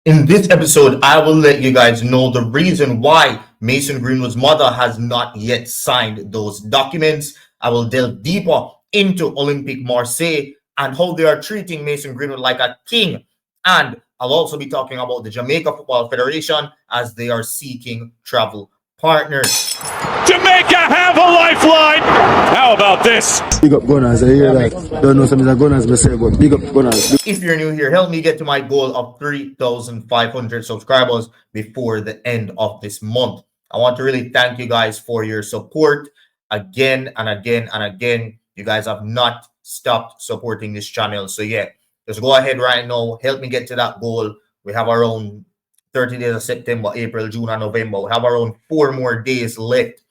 In this episode, I will let you guys know the reason why Mason Greenwood's mother has not yet signed those documents. I will delve deeper into Olympique Marseille and how they are treating Mason Greenwood like a king. And I'll also be talking about the Jamaica Football Federation as they are seeking travel partners. Jamaica have a lifeline. How about this? Big up Gunnaz. I hear that. Don't know something that Gunnaz may say, but big up Gunnaz. If you're new here, help me get to my goal of 3,500 subscribers before the end of this month. I want to really thank you guys for your support again and again and again. You guys have not stopped supporting this channel. So yeah, just go ahead right now. Help me get to that goal. We have around 30 days of September, April, June, and November. We have around 4 more days left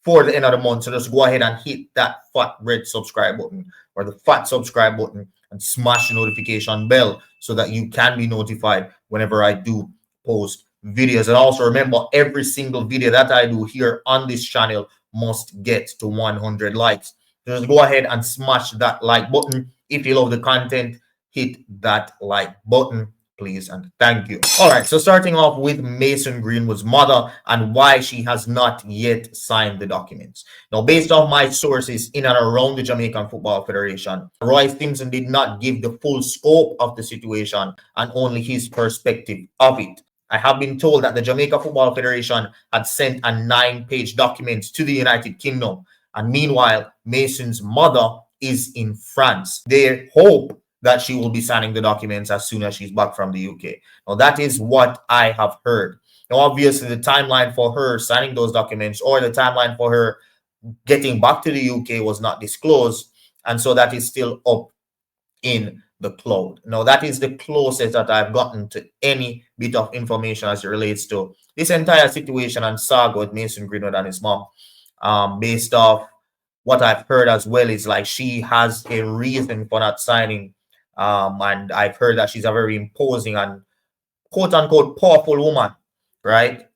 for the end of the month. So just go ahead and hit that fat red subscribe button or the fat subscribe button and smash the notification bell so that you can be notified whenever I do post videos. And also remember, every single video that I do here on this channel must get to 100 likes. So just go ahead and smash that like button. If you love the content, hit that like button, please, and thank you. All right, so starting off with Mason Greenwood's mother and why she has not yet signed the documents. Now, based on my sources in and around the Jamaican Football Federation, Roy Stimson did not give the full scope of the situation and only his perspective of it. I have been told that the Jamaica Football Federation had sent a 9-page document to the United Kingdom, and meanwhile, Mason's mother is in France. They hope that she will be signing the documents as soon as she's back from the UK. Now, that is what I have heard. Now, obviously, the timeline for her signing those documents or the timeline for her getting back to the UK was not disclosed. And so that is still up in the cloud. Now, that is the closest that I've gotten to any bit of information as it relates to this entire situation and saga with Mason Greenwood and his mom. Based off what I've heard as well is like she has a reason for not signing. And I've heard that she's a very imposing and quote-unquote powerful woman, right?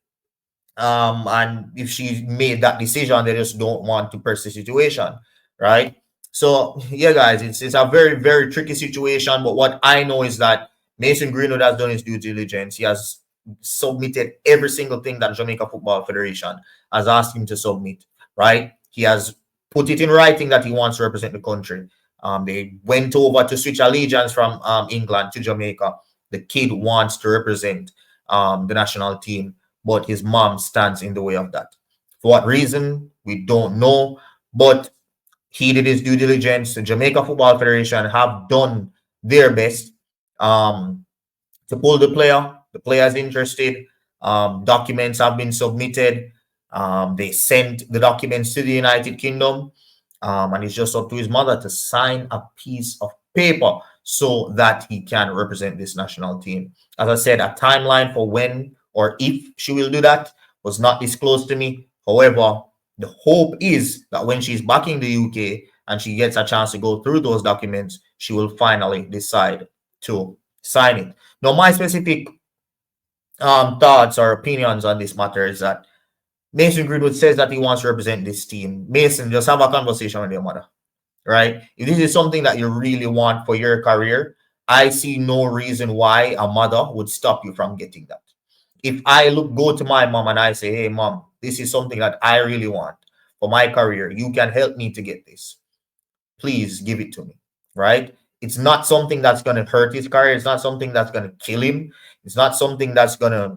And if she made that decision, they just don't want to press the situation, right? So, yeah, guys, it's a very, very tricky situation. But what I know is that Mason Greenwood has done his due diligence. He has submitted every single thing that Jamaica Football Federation has asked him to submit, right? He has put it in writing that he wants to represent the country. They went over to switch allegiance from England to Jamaica. The kid wants to represent the national team, but his mom stands in the way of that. For what reason, we don't know, but he did his due diligence. The Jamaica Football Federation have done their best to pull the player. The player is interested. Documents have been submitted. They sent the documents to the United Kingdom. And it's just up to his mother to sign a piece of paper so that he can represent this national team. As I said, a timeline for when or if she will do that was not disclosed to me. However, the hope is that when she's back in the UK and she gets a chance to go through those documents, she will finally decide to sign it. Now, my specific thoughts or opinions on this matter is that Mason Greenwood says that he wants to represent this team. Mason, just have a conversation with your mother, right? If this is something that you really want for your career, I see no reason why a mother would stop you from getting that. If I go to my mom and I say, hey, mom, this is something that I really want for my career. You can help me to get this. Please give it to me, right? It's not something that's going to hurt his career. It's not something that's going to kill him. It's not something that's going to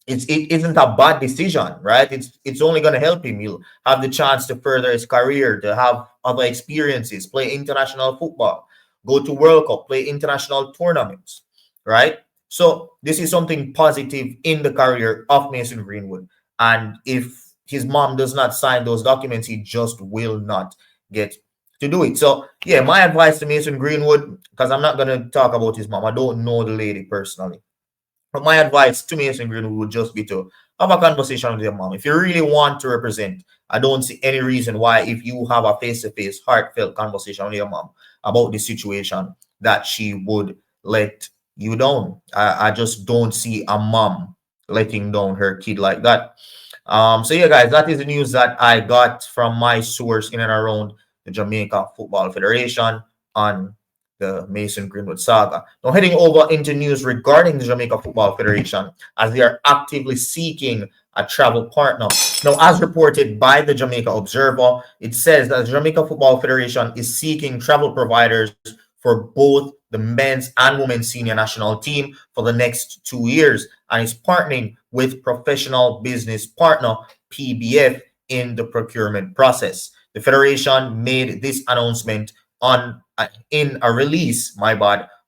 it isn't a bad decision, right? It's only going to help him. He'll have the chance to further his career, to have other experiences, play international football, go to World Cup, play international tournaments, right? So this is something positive in the career of Mason Greenwood. And if his mom does not sign those documents, he just will not get to do it. So yeah, my advice to Mason Greenwood, because I'm not going to talk about his mom. I don't know the lady personally. But my advice to Mason Greenwood would just be to have a conversation with your mom. If you really want to represent, I don't see any reason why, if you have a face-to-face, heartfelt conversation with your mom about the situation, that she would let you down. I just don't see a mom letting down her kid like that. So yeah, guys, that is the news that I got from my source in and around the Jamaica Football Federation on the Mason Greenwood saga. Now, heading over into news regarding the Jamaica Football Federation, as they are actively seeking a travel partner. Now, as reported by the Jamaica Observer, it says that the Jamaica Football Federation is seeking travel providers for both the men's and women's senior national team for the next 2 years, and is partnering with professional business partner PBF in the procurement process. The federation made this announcement on in a release,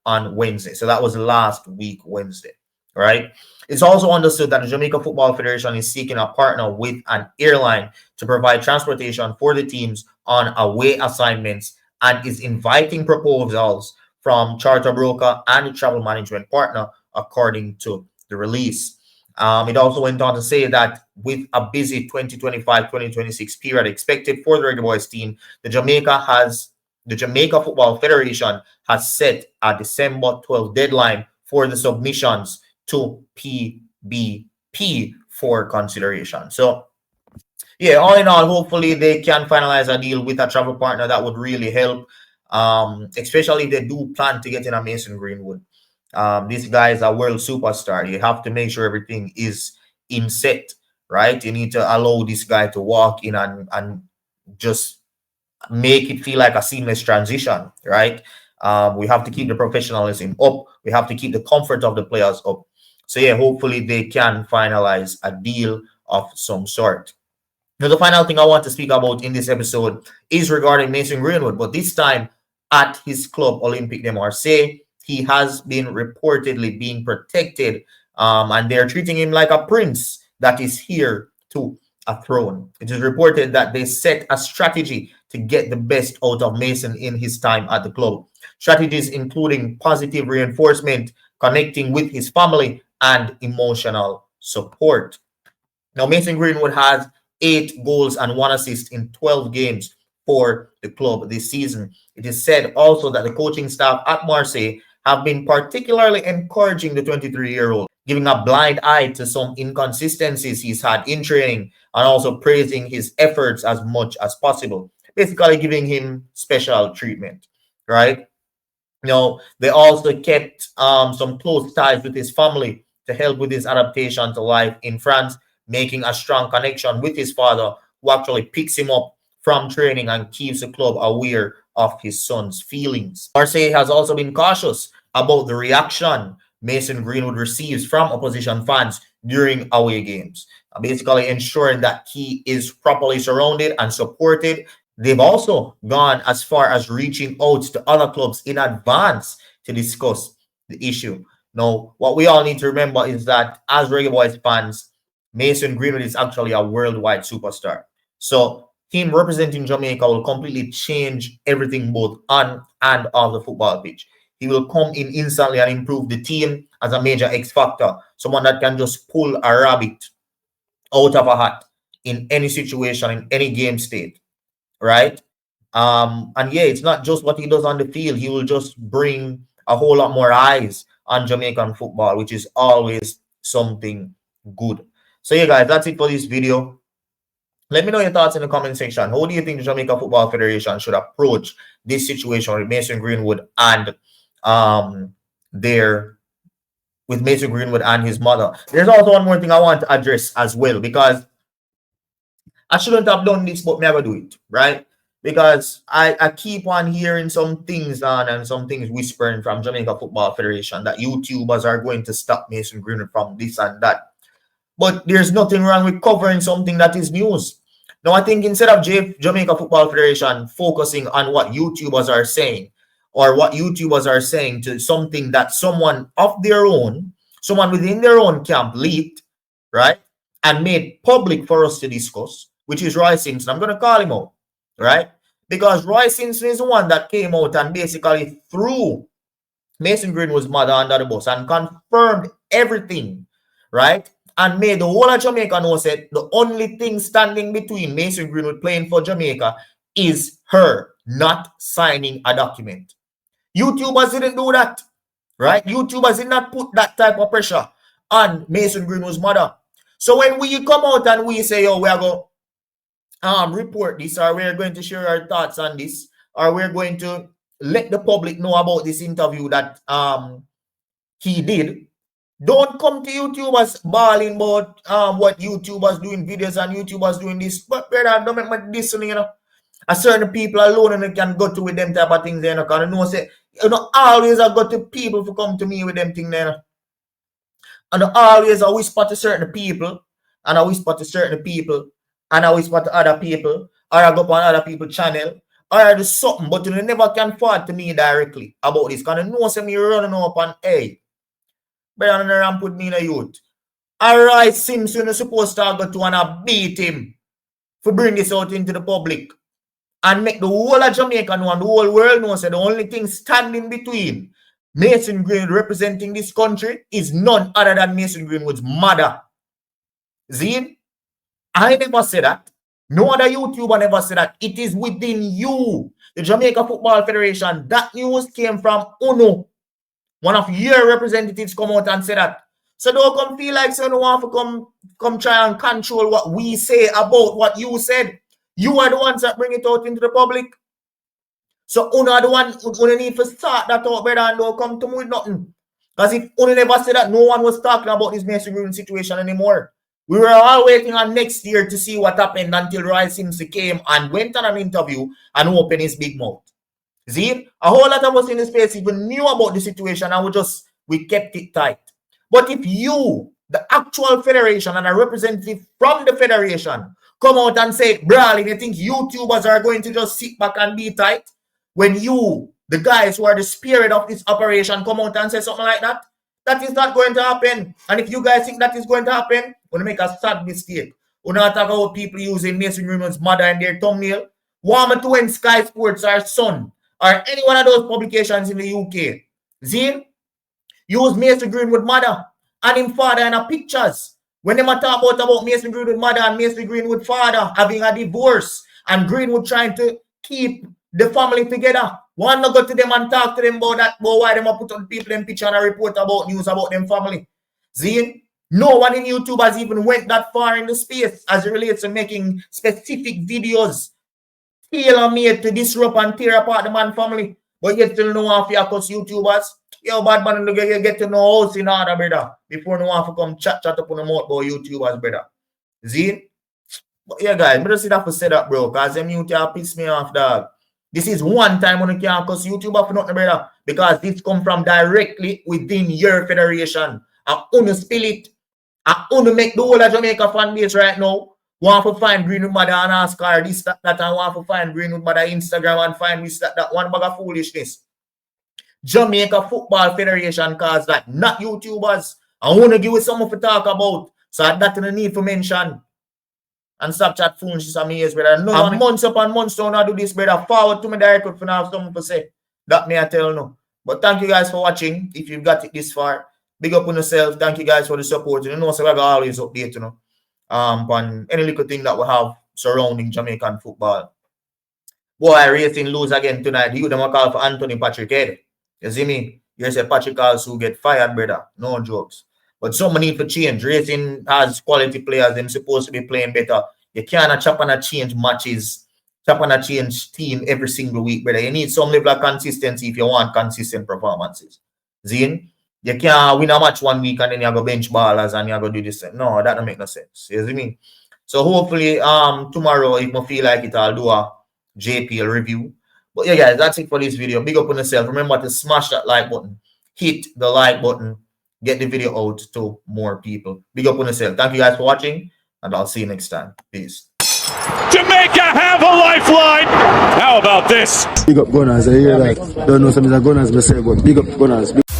on Wednesday. So that was last week, Wednesday, right? It's also understood that the Jamaica Football Federation is seeking a partner with an airline to provide transportation for the teams on away assignments, and is inviting proposals from charter broker and travel management partner, according to the release. It also went on to say that with a busy 2025-2026 period expected for the Reggae Boyz team, the Jamaica Football Federation has set a December 12th deadline for the submissions to PBP for consideration. So, yeah, all in all, hopefully they can finalize a deal with a travel partner that would really help, especially if they do plan to get in a Mason Greenwood. This guy is a world superstar. You have to make sure everything is in set, right? You need to allow this guy to walk in and just make it feel like a seamless transition, right? We have to keep the professionalism up. We have to keep the comfort of the players up. So yeah, hopefully they can finalize a deal of some sort. Now, the final thing I want to speak about in this episode is regarding Mason Greenwood, but this time at his club, Olympique de Marseille. He has been reportedly being protected, and they're treating him like a prince that is here to a throne. It is reported that they set a strategy to get the best out of Mason in his time at the club. Strategies including positive reinforcement, connecting with his family, and emotional support. Now, Mason Greenwood has 8 goals and 1 assist in 12 games for the club this season. It is said also that the coaching staff at Marseille have been particularly encouraging the 23-year-old, giving a blind eye to some inconsistencies he's had in training, and also praising his efforts as much as possible, basically giving him special treatment, right? They also kept some close ties with his family to help with his adaptation to life in France, making a strong connection with his father, who actually picks him up from training and keeps the club aware of his son's feelings. Marseille has also been cautious about the reaction Mason Greenwood receives from opposition fans during away games, basically ensuring that he is properly surrounded and supported. They've also gone as far as reaching out to other clubs in advance to discuss the issue. Now, what we all need to remember is that as Reggae Boyz fans, Mason Greenwood is actually a worldwide superstar. So him representing Jamaica will completely change everything both on and off the football pitch. He will come in instantly and improve the team as a major X factor, someone that can just pull a rabbit out of a hat in any situation, in any game state, right? And yeah, it's not just what he does on the field. He will just bring a whole lot more eyes on Jamaican football, which is always something good. So yeah, guys, that's it for this video. Let me know your thoughts in the comment section. How do you think the Jamaica Football Federation should approach this situation with Mason Greenwood and Mason Greenwood and his mother? There's also one more thing I want to address as well, because I shouldn't have done this, but never do it, right? Because I keep on hearing some things and some things whispering from Jamaica Football Federation that YouTubers are going to stop Mason Greenwood from this and that. But there's nothing wrong with covering something that is news. Now, I think instead of Jamaica Football Federation focusing on what YouTubers are saying, or what YouTubers are saying to something that someone of their own, someone within their own camp leaked, right, and made public for us to discuss, which is Roy Simpson. I'm going to call him out, right? Because Roy Simpson is the one that came out and basically threw Mason Greenwood's mother under the bus and confirmed everything, right? And made the whole of Jamaica know that the only thing standing between Mason Greenwood playing for Jamaica is her not signing a document. YouTubers didn't do that, right? YouTubers did not put that type of pressure on Mason Greenwood's mother. So when we come out and we say, oh, we are going to report this, or we're going to share our thoughts on this, or we're going to let the public know about this interview that he did. Don't come to YouTubers bawling about what YouTubers doing videos and YouTubers doing this. But brother, don't make me this, you know. A certain people alone and they can go to with them type of things there, you know, because I know say, you know, always I go to people to come to me with them things there. And always I whisper to certain people, and I whisper to certain people, and I whisper to other people, or I go on other people's channel, or I do something, but you never can forward to me directly about this. Because I know say me running up and hey, better than ramp put me in a youth. Alright, Simpson is supposed to go to and I beat him for bring this out into the public. And make the whole of Jamaica know and the whole world know that the only thing standing between Mason Greenwood representing this country is none other than Mason Greenwood's mother. Zine, I never said that. No other YouTuber never said that. It is within you. The Jamaica Football Federation. That news came from UNO. One of your representatives come out and say that. So don't come feel like so you don't want to come try and control what we say about what you said. You are the ones that bring it out into the public. So Uno are the one who need to start that out, brother, and don't come to me with nothing. Because if Uno never said that, no one was talking about this Mason Greenwood situation anymore. We were all waiting on next year to see what happened until Roy Simpson came and went on an interview and opened his big mouth. See, a whole lot of us in the space even knew about the situation and we kept it tight. But if you, the actual federation and a representative from the federation, come out and say, Brawley, you think YouTubers are going to just sit back and be tight? When you, the guys who are the spirit of this operation, come out and say something like that, that is not going to happen. And if you guys think that is going to happen, we're going to make a sad mistake. We're not talking about people using Mason Greenwood's mother in their thumbnail. Warmer to when Sky Sports or Sun or any one of those publications in the UK. Zine, use Mason Greenwood mother and him father in the pictures. When they talk about Mason Greenwood mother and Mason Greenwood father having a divorce and Greenwood trying to keep the family together, want to go to them and talk to them about that, about why they put on people in picture and a report about news about them family. See, no one in YouTube has even went that far in the space as it relates to making specific videos tailor-made to disrupt and tear apart the man family. But you still know how to cause YouTubers. Yo, bad man, you get to know house in order, brother, before no one to come chat up on the mouth about YouTubers, brother. See? But yeah, guys, I just have to say that, bro, because them YouTubers piss me off, dog. This is one time when you can't cause YouTuber for nothing, brother, because this come from directly within your federation. And only spill it. And only make the whole of Jamaica fan base right now want to find Greenwood mother and ask her this, that, and want to find Greenwood mother Instagram and find this, that, one bag of foolishness. Jamaica Football Federation caused that, not YouTubers. I want to give you something to talk about. So that's the need for mention. And stop chat phones just amazed, brother. No, and months upon months don't do this, brother. Forward to me directly for now something to say. That may I tell no. But thank you guys for watching. If you've got it this far, big up on yourself. Thank you guys for the support. You know, so I always update, you know, on any little thing that we have surrounding Jamaican football. Boy, racing lose again tonight. You them call for Anthony Patrick Head. You see me? You say Patrick also get fired, brother. No jokes. But someone need to change. Racing has quality players. They're supposed to be playing better. You can't chop and change matches, chop and change team every single week, brother. You need some level of consistency if you want consistent performances. Zine, you can't win a match one week and then you go bench ballers and you go do this. No, that don't make no sense. You see me? So hopefully tomorrow, if I feel like it, I'll do a JPL review. But yeah, guys, that's it for this video. Big up on yourself. Remember to smash that like button. Hit the like button. Get the video out to more people. Big up on yourself. Thank you guys for watching, and I'll see you next time. Peace. Jamaica have a lifeline. How about this? Big up Gunnaz. I hear that. Don't know some of the Gunnaz, but big up Gunnaz.